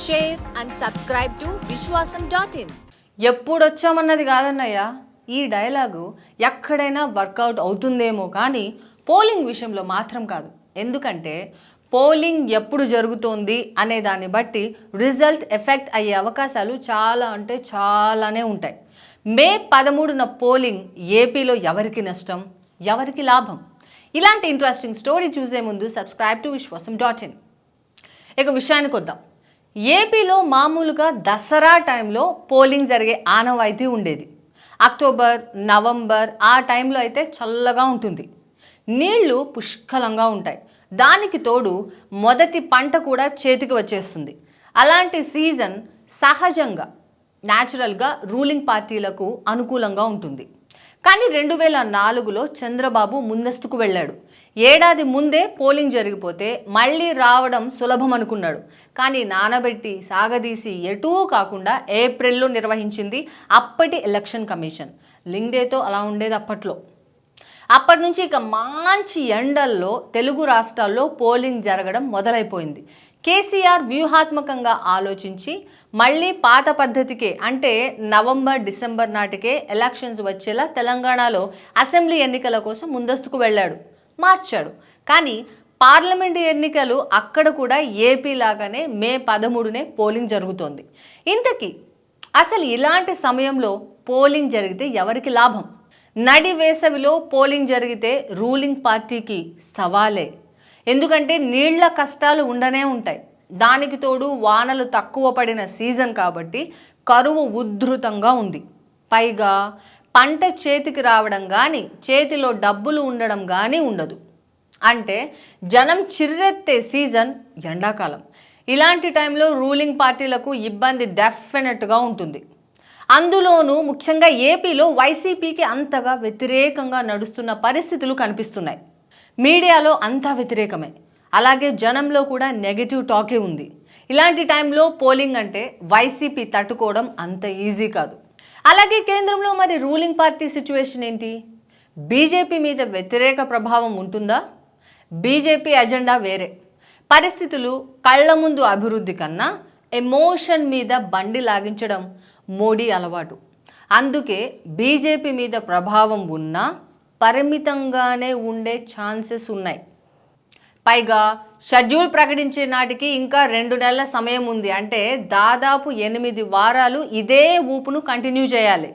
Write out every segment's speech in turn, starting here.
share and subscribe to vishwasam.in. ఎప్పుడొచ్చామన్నది కాదన్నయ్య, ఈ dialogue ఎక్కడైనా work out అవుతుందేమో కానీ పోలింగ్ విషయంలో మాత్రం కాదు. ఎందుకంటే పోలింగ్ ఎప్పుడు జరుగుతోంది అనే దాన్ని బట్టి రిజల్ట్ ఎఫెక్ట్ అయ్యే అవకాశాలు చాలా అంటే చాలానే ఉంటాయి. మే 13న పోలింగ్ ఏపీలో ఎవరికి నష్టం, ఎవరికి లాభం? ఇలాంటి ఇంట్రెస్టింగ్ స్టోరీ చూసే ముందు సబ్స్క్రైబ్ టు vishwasam.in. ఇక విషయానికి వద్దాం. ఏపీలో మామూలుగా దసరా టైంలో పోలింగ్ జరిగే ఆనవాయితీ ఉండేది. అక్టోబర్, నవంబర్ ఆ టైంలో అయితే చల్లగా ఉంటుంది, నీళ్లు పుష్కలంగా ఉంటాయి. దానికి తోడు మొదటి పంట కూడా చేతికి వచ్చేస్తుంది. అలాంటి సీజన్ సహజంగా న్యాచురల్గా రూలింగ్ పార్టీలకు అనుకూలంగా ఉంటుంది. కానీ 2004లో చంద్రబాబు ముందస్తుకు వెళ్ళాడు. ఏడాది ముందే పోలింగ్ జరిగిపోతే మళ్ళీ రావడం సులభం అనుకున్నాడు. కానీ నానబెట్టి సాగదీసి ఎటూ కాకుండా ఏప్రిల్లో నిర్వహించింది అప్పటి ఎలక్షన్ కమిషన్. లింగ్డేతో అలా ఉండేది అప్పట్లో. అప్పటి నుంచి ఇక మంచి ఎండల్లో తెలుగు రాష్ట్రాల్లో పోలింగ్ జరగడం మొదలైపోయింది. కేసీఆర్ వ్యూహాత్మకంగా ఆలోచించి మళ్ళీ పాత పద్ధతికే, అంటే నవంబర్, డిసెంబర్ నాటికే ఎలక్షన్స్ వచ్చేలా తెలంగాణలో అసెంబ్లీ ఎన్నికల కోసం ముందస్తుకు వెళ్ళాడు, మార్చాడు. కానీ పార్లమెంటు ఎన్నికలు అక్కడ కూడా ఏపీ లాగానే మే 13నే పోలింగ్ జరుగుతోంది. ఇంతకీ అసలు ఇలాంటి సమయంలో పోలింగ్ జరిగితే ఎవరికి లాభం? నడి వేసవిలో పోలింగ్ జరిగితే రూలింగ్ పార్టీకి సవాలే. ఎందుకంటే నీళ్ల కష్టాలు ఉండనే ఉంటాయి. దానికి తోడు వానలు తక్కువ పడిన సీజన్ కాబట్టి కరువు ఉధృతంగా ఉంది. పైగా పంట చేతికి రావడం కానీ చేతిలో డబ్బులు ఉండడం కానీ ఉండదు. అంటే జనం చిర్రెత్తే సీజన్ ఎండాకాలం. ఇలాంటి టైంలో రూలింగ్ పార్టీలకు ఇబ్బంది డెఫినెట్గా ఉంటుంది. అందులోనూ ముఖ్యంగా ఏపీలో వైసీపీకి అంతగా వ్యతిరేకంగా నడుస్తున్న పరిస్థితులు కనిపిస్తున్నాయి. మీడియాలో అంతా వ్యతిరేకమే, అలాగే జనంలో కూడా నెగిటివ్ టాకే ఉంది. ఇలాంటి టైంలో పోలింగ్ అంటే వైసీపీ తట్టుకోవడం అంత ఈజీ కాదు. అలాగే కేంద్రంలో మరి రూలింగ్ పార్టీ సిచ్యువేషన్ ఏంటి? బీజేపీ మీద వ్యతిరేక ప్రభావం ఉంటుందా? బీజేపీ ఎజెండా వేరే. పరిస్థితులు కళ్ళ ముందు అభివృద్ధి కన్నా ఎమోషన్ మీద బండి లాగించడం మోడీ అలవాటు. అందుకే బీజేపీ మీద ప్రభావం ఉన్నా పరిమితంగానే ఉండే ఛాన్సెస్ ఉన్నాయి. పైగా షెడ్యూల్ ప్రకటించే నాటికి ఇంకా 2 నెలల సమయం ఉంది. అంటే దాదాపు 8 వారాలు ఇదే ఊపును కంటిన్యూ చేయాలి.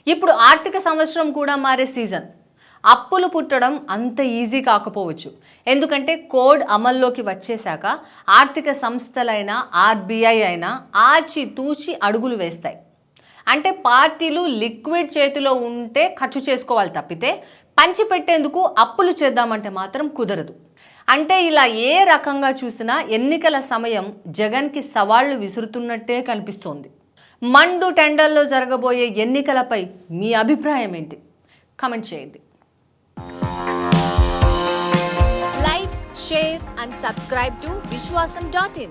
ఇప్పుడు ఆర్థిక సంవత్సరం కూడా మారే సీజన్. అప్పులు పుట్టడం అంత ఈజీ కాకపోవచ్చు. ఎందుకంటే కోడ్ అమల్లోకి వచ్చేశాక ఆర్థిక సంస్థలైనా ఆర్బీఐ అయినా ఆచి తూచి అడుగులు వేస్తాయి. అంటే పార్టీలు లిక్విడ్ చేతిలో ఉంటే ఖర్చు చేసుకోవాలి తప్పితే పంచిపెట్టేందుకు అప్పులు చేద్దామంటే మాత్రం కుదరదు. అంటే ఇలా ఏ రకంగా చూసినా ఎన్నికల సమయం జగన్కి సవాళ్లు విసురుతున్నట్టే కనిపిస్తోంది. మండు టెండర్లో జరగబోయే ఎన్నికలపై మీ అభిప్రాయం ఏంటి? కామెంట్ చేయండి. Like, share and subscribe to vishwasam.in.